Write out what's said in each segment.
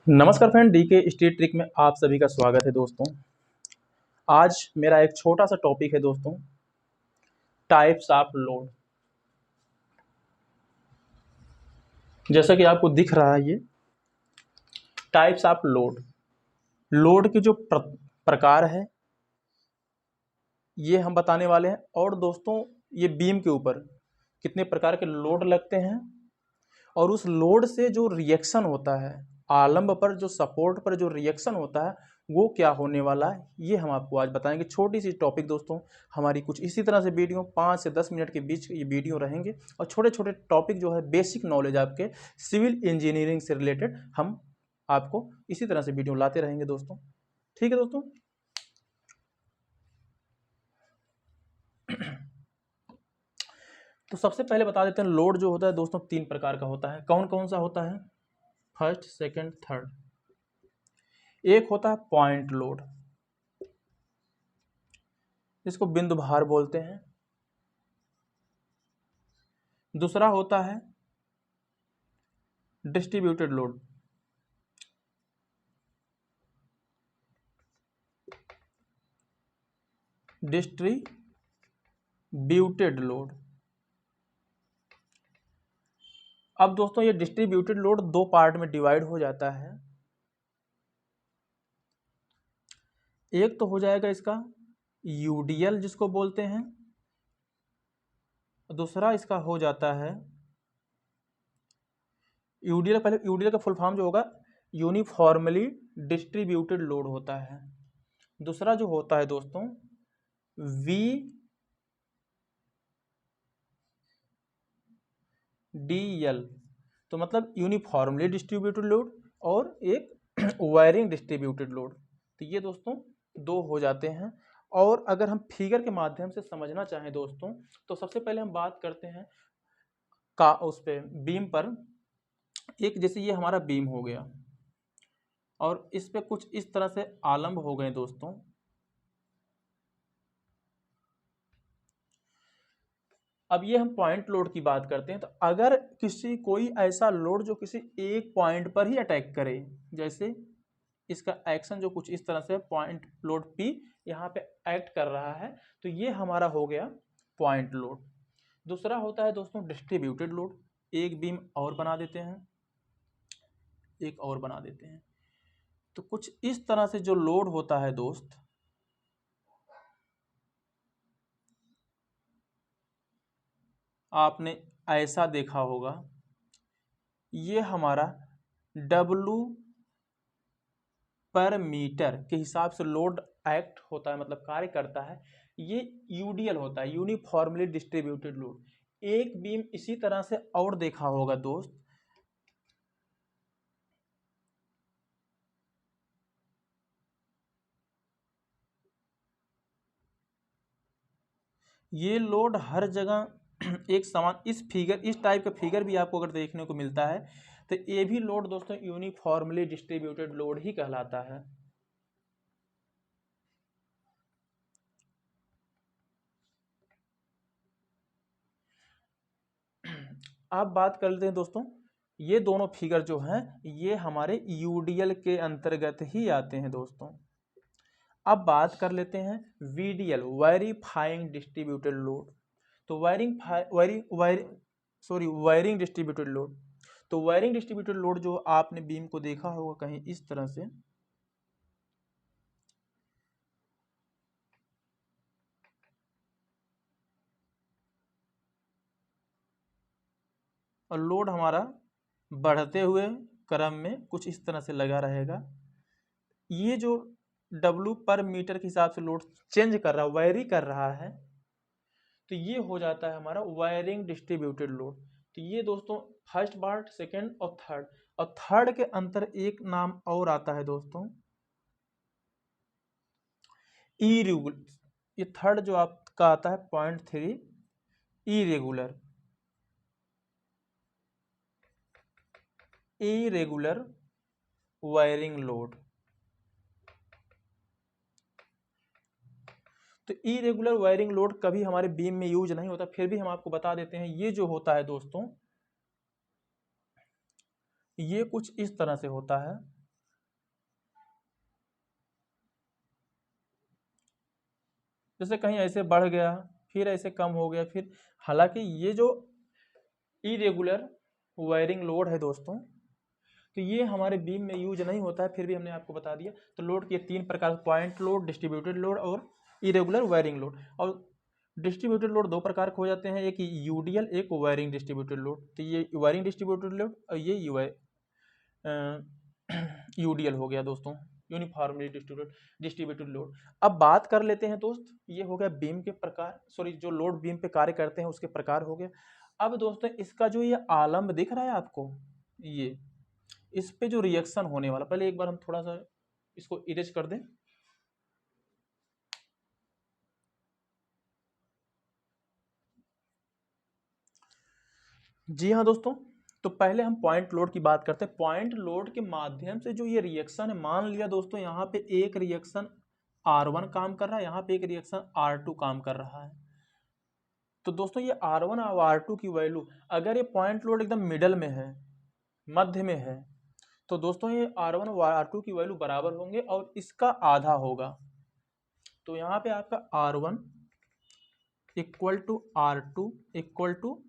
नमस्कार friend, D के street trick में आप सभी का स्वागत है दोस्तों। आज मेरा एक छोटा सा टॉपिक है दोस्तों, टाइप्स ऑफ लोड। जैसा कि आपको दिख रहा है ये टाइप्स ऑफ लोड, लोड के जो प्रकार है ये हम बताने वाले हैं। और दोस्तों ये बीम के ऊपर कितने प्रकार के लोड लगते हैं और उस लोड से जो रिएक्शन होता है, आलंब पर जो सपोर्ट पर जो रिएक्शन होता है वो क्या होने वाला है, ये हम आपको आज बताएंगे। छोटी सी टॉपिक दोस्तों हमारी कुछ इसी तरह से वीडियो 5 से 10 मिनट के बीच ये वीडियो रहेंगे और छोटे छोटे टॉपिक जो है बेसिक नॉलेज आपके सिविल इंजीनियरिंग से रिलेटेड हम आपको इसी तरह से वीडियो लाते रहेंगे दोस्तों। ठीक है दोस्तों। तो सबसे पहले बता देते हैं, लोड जो होता है दोस्तों 3 प्रकार का होता है। कौन कौन सा होता है? First, second, third. एक होता है पॉइंट लोड, इसको बिंदु भार बोलते हैं। दूसरा होता है डिस्ट्रीब्यूटेड लोड, डिस्ट्रीब्यूटेड लोड। अब दोस्तों ये डिस्ट्रीब्यूटेड लोड 2 पार्ट में डिवाइड हो जाता है। एक तो हो जाएगा इसका यूडीएल जिसको बोलते हैं, दूसरा इसका हो जाता है यूडीएल। पहले यूडीएल का फुल फॉर्म जो होगा यूनिफॉर्मली डिस्ट्रीब्यूटेड लोड होता है। दूसरा जो होता है दोस्तों वी डी एल, तो मतलब यूनिफॉर्मली डिस्ट्रीब्यूटेड लोड और एक वायरिंग डिस्ट्रीब्यूटेड लोड। तो ये दोस्तों 2 हो जाते हैं। और अगर हम फिगर के माध्यम से समझना चाहें दोस्तों, तो सबसे पहले हम बात करते हैं का उस पे बीम पर। एक जैसे ये हमारा बीम हो गया और इस पे कुछ इस तरह से आलंब हो गए दोस्तों। अब ये हम पॉइंट लोड की बात करते हैं। तो अगर कोई ऐसा लोड जो किसी एक पॉइंट पर ही अटैक करे, जैसे इसका एक्शन जो कुछ इस तरह से पॉइंट लोड पी यहाँ पे एक्ट कर रहा है, तो ये हमारा हो गया पॉइंट लोड। दूसरा होता है दोस्तों डिस्ट्रीब्यूटेड लोड। एक बीम और बना देते हैं, एक और बना देते हैं। तो कुछ इस तरह से जो लोड होता है दोस्त, आपने ऐसा देखा होगा, ये हमारा W पर मीटर के हिसाब से लोड एक्ट होता है, मतलब कार्य करता है। ये यूडीएल होता है, यूनिफॉर्मली डिस्ट्रीब्यूटेड लोड। एक बीम इसी तरह से और देखा होगा दोस्त, ये लोड हर जगह एक समान, इस टाइप का फिगर भी आपको अगर देखने को मिलता है तो ये भी लोड दोस्तों यूनिफॉर्मली डिस्ट्रीब्यूटेड लोड ही कहलाता है। अब बात कर लेते हैं दोस्तों, ये दोनों फिगर जो हैं ये हमारे यूडीएल के अंतर्गत ही आते हैं दोस्तों। अब बात कर लेते हैं वीडीएल, वेरीफाइंग डिस्ट्रीब्यूटेड लोड। तो वायरिंग डिस्ट्रीब्यूटेड लोड। तो वायरिंग डिस्ट्रीब्यूटेड लोड जो आपने बीम को देखा होगा कहीं इस तरह से, और लोड हमारा बढ़ते हुए क्रम में कुछ इस तरह से लगा रहेगा। ये जो W पर मीटर के हिसाब से लोड चेंज कर रहा है, वायरी कर रहा है, तो ये हो जाता है हमारा वायरिंग डिस्ट्रीब्यूटेड लोड। तो ये दोस्तों फर्स्ट पार्ट, सेकंड और थर्ड। और थर्ड के अंतर एक नाम और आता है दोस्तों इरेगुलर। ये थर्ड जो आपका आता है 0.3 इरेगुलर वायरिंग लोड। तो इरेगुलर वायरिंग लोड कभी हमारे बीम में यूज नहीं होता, फिर भी हम आपको बता देते हैं। ये जो होता है दोस्तों, ये कुछ इस तरह से होता है। जैसे कहीं ऐसे बढ़ गया, फिर ऐसे कम हो गया, फिर हालांकि ये जो इरेगुलर वायरिंग लोड है दोस्तों, तो ये हमारे बीम में यूज नहीं होता है, फिर भी हमने आपको बता दिया। तो लोड के तीन प्रकार, पॉइंट लोड, डिस्ट्रीब्यूटेड लोड और इरेगुलर वायरिंग लोड। और डिस्ट्रीब्यूटेड लोड दो प्रकार के हो जाते हैं, एक यूडीएल, एक वायरिंग डिस्ट्रीब्यूटेड लोड। तो ये वायरिंग डिस्ट्रीब्यूटेड लोड और ये यूडीएल हो गया दोस्तों, यूनिफॉर्मली डिस्ट्रीब्यूटेड लोड। अब बात कर लेते हैं दोस्त, ये हो गया बीम के प्रकार, सॉरी जो लोड बीम पे कार्य करते हैं उसके प्रकार हो गए। अब दोस्तों इसका जो ये आलम्ब दिख रहा है आपको, ये इस पे जो रिएक्शन होने वाला, पहले एक बार हम थोड़ा सा इसको इरेज कर दें। जी हाँ दोस्तों, तो पहले हम पॉइंट लोड की बात करते हैं। पॉइंट लोड के माध्यम से जो ये रिएक्शन है, मान लिया दोस्तों यहाँ पे एक रिएक्शन R1 काम कर रहा है, यहाँ पे एक रिएक्शन R2 काम कर रहा है। तो दोस्तों ये R1 और R2 की वैल्यू, अगर ये पॉइंट लोड एकदम मिडल में है, मध्य में है, तो दोस्तों ये R1 और R2 की वैल्यू बराबर होंगे और इसका आधा होगा। तो यहाँ पे आपका R1 equal to R2 equal to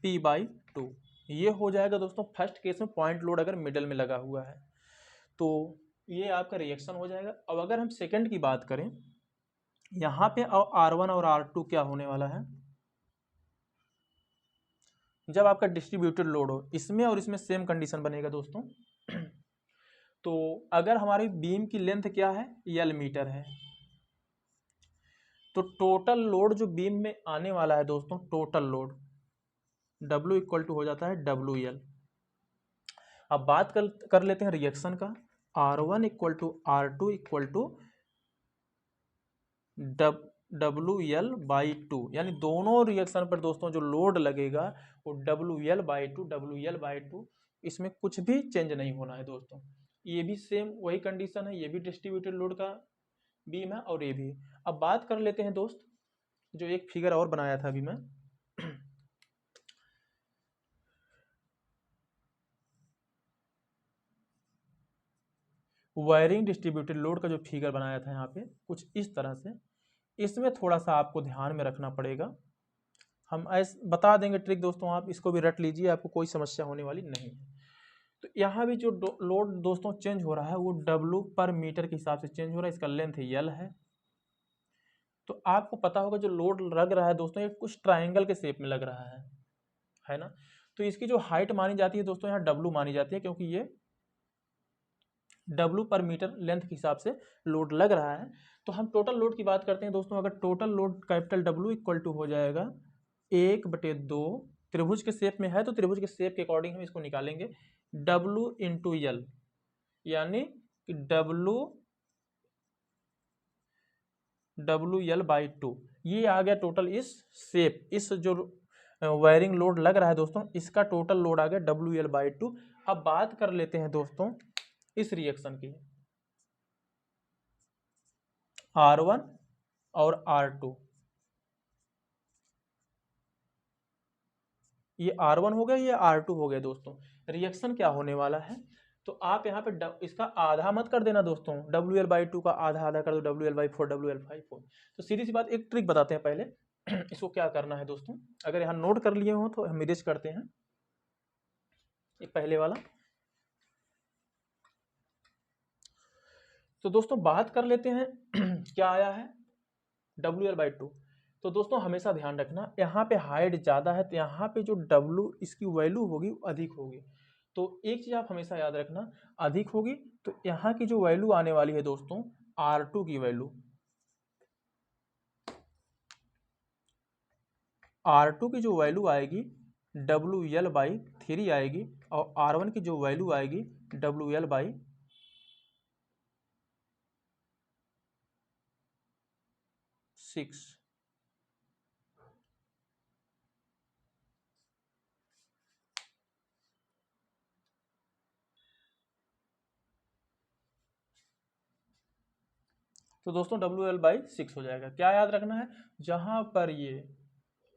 P/2, ये हो जाएगा दोस्तों फर्स्ट केस में, पॉइंट लोड अगर मिडल में लगा हुआ है तो ये आपका रिएक्शन हो जाएगा। अब अगर हम सेकंड की बात करें, यहाँ पे R1 और R2 क्या होने वाला है, जब आपका डिस्ट्रीब्यूटेड लोड हो, इसमें और इसमें सेम कंडीशन बनेगा दोस्तों। तो अगर हमारी बीम की लेंथ क्या है, L मीटर है, तो टोटल लोड जो बीम में आने वाला है दोस्तों, total load W equal to हो जाता है WL। अब बात कर लेते हैं रिएक्शन का, R1 equal to R2 equal to WL/2, यानी दोनों रिएक्शन पर दोस्तों जो लोड लगेगा वो WL/2 इसमें कुछ भी चेंज नहीं होना है दोस्तों। ये भी सेम वही कंडीशन है, ये भी डिस्ट्रीब्यूटेड लोड का बीम है और ये भी। अब बात कर लेते हैं दोस्त, जो एक फिगर और बनाया था अभी मैं, वायरिंग डिस्ट्रीब्यूटेड लोड का जो फिगर बनाया था यहाँ पे कुछ इस तरह से, इसमें थोड़ा सा आपको ध्यान में रखना पड़ेगा। हम ऐसे बता देंगे ट्रिक दोस्तों, आप इसको भी रट लीजिए, आपको कोई समस्या होने वाली नहीं है। तो यहाँ भी जो लोड दोस्तों चेंज हो रहा है वो W/मीटर के हिसाब से चेंज हो रहा है, इसका लेंथ L है। तो आपको पता होगा जो लोड लग रहा है दोस्तों, ये कुछ ट्राइंगल के शेप में लग रहा है ना। तो इसकी जो हाइट मानी जाती है दोस्तों, यहाँ W मानी जाती है, क्योंकि ये W/मीटर लेंथ के हिसाब से लोड लग रहा है। तो हम टोटल लोड की बात करते हैं दोस्तों, अगर total load capital W equal to हो जाएगा 1/2, त्रिभुज के शेप में है तो त्रिभुज के शेप के अकॉर्डिंग हम इसको निकालेंगे, W इंटू L, यानी कि WL/2, ये आ गया टोटल इस शेप, इस जो वायरिंग लोड लग रहा है दोस्तों, इसका टोटल लोड आ गया WL/2। अब बात कर लेते हैं दोस्तों इस रिएक्शन की, R1 और R2, ये R1 हो गया, ये R2 हो गया दोस्तों। रिएक्शन क्या होने वाला है, तो आप यहाँ पे इसका आधा मत कर देना दोस्तों, WL/2 का आधा आधा कर दो, WL/4 WL/4। तो सीधी सी बात, एक ट्रिक बताते हैं पहले इसको क्या करना है दोस्तों, अगर यहाँ नोट कर लिए हो तो हम इरेज करते हैं। एक पहले वाला, तो दोस्तों बात कर लेते हैं क्या आया है, WL/2। तो दोस्तों हमेशा ध्यान रखना, यहाँ पे हाइट ज़्यादा है तो यहाँ पे जो W इसकी वैल्यू होगी अधिक होगी। तो एक चीज़ आप हमेशा याद रखना, अधिक होगी तो यहाँ की जो वैल्यू आने वाली है दोस्तों, R2 की वैल्यू, R2 की जो वैल्यू आएगी WL/3 आएगी, और R1 की जो वैल्यू आएगी WL/6। तो दोस्तों WL/6 हो जाएगा। क्या याद रखना है, जहाँ पर ये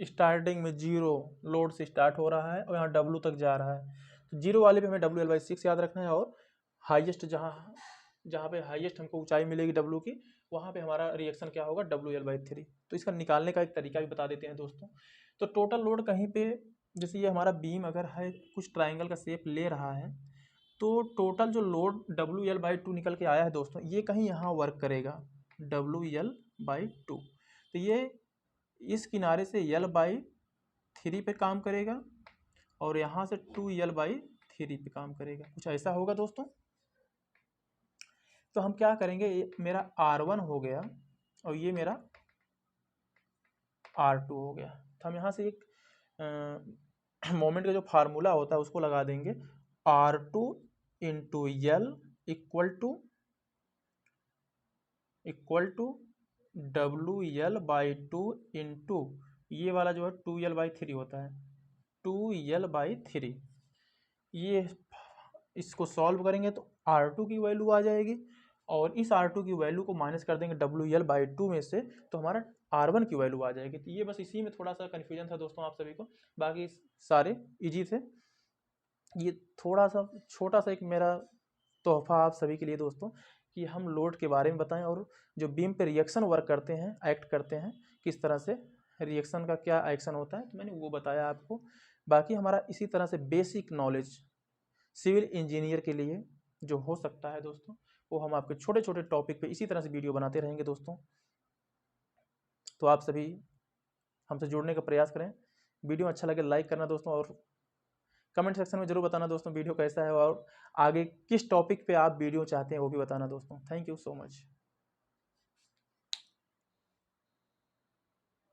स्टार्टिंग में जीरो लोड से स्टार्ट हो रहा है और यहाँ W तक जा रहा है, तो जीरो वाले पे हमें WL/6 याद रखना है, और हाईएस्ट जहाँ पे हाईएस्ट हमको ऊंचाई मिलेगी W की, वहाँ पे हमारा रिएक्शन क्या होगा, WL/3। तो इसका निकालने का एक तरीका भी बता देते हैं दोस्तों। तो टोटल लोड कहीं पे, जैसे ये हमारा बीम अगर है कुछ ट्राइंगल का शेप ले रहा है, तो टोटल जो लोड WL/2 निकल के आया है दोस्तों, ये कहीं यहाँ वर्क करेगा WL/2। तो ये इस किनारे से L/3 पे काम करेगा और यहाँ से 2L/3 पे काम करेगा, कुछ ऐसा होगा दोस्तों। तो हम क्या करेंगे, ये मेरा R1 हो गया और ये मेरा R2 हो गया। तो हम यहाँ से एक मोमेंट का जो फार्मूला होता है उसको लगा देंगे, R2 into L equal to WL/2 into ये वाला जो है 2L/3 होता है, 2L/3। ये इसको सॉल्व करेंगे तो R2 की वैल्यू आ जाएगी और इस R2 की वैल्यू को माइनस कर देंगे WL/2 में से, तो हमारा R1 की वैल्यू आ जाएगी। तो ये बस इसी में थोड़ा सा कन्फ्यूजन था दोस्तों आप सभी को, बाकी सारे इजी थे। ये थोड़ा सा छोटा सा एक मेरा तोहफा आप सभी के लिए दोस्तों, कि हम लोड के बारे में बताएं और जो बीम पे रिएक्शन वर्क करते हैं, एक्ट करते हैं, किस तरह से रिएक्शन का क्या एक्शन होता है, तो मैंने वो बताया आपको। बाकी हमारा इसी तरह से बेसिक नॉलेज सिविल इंजीनियर के लिए जो हो सकता है दोस्तों, वो हम आपके छोटे छोटे टॉपिक पे इसी तरह से वीडियो बनाते रहेंगे दोस्तों। तो आप सभी हमसे जुड़ने का प्रयास करें। वीडियो अच्छा लगे लाइक करना दोस्तों, और कमेंट सेक्शन में जरूर बताना दोस्तों वीडियो कैसा है, और आगे किस टॉपिक पे आप वीडियो चाहते हैं वो भी बताना दोस्तों। Thank you so much.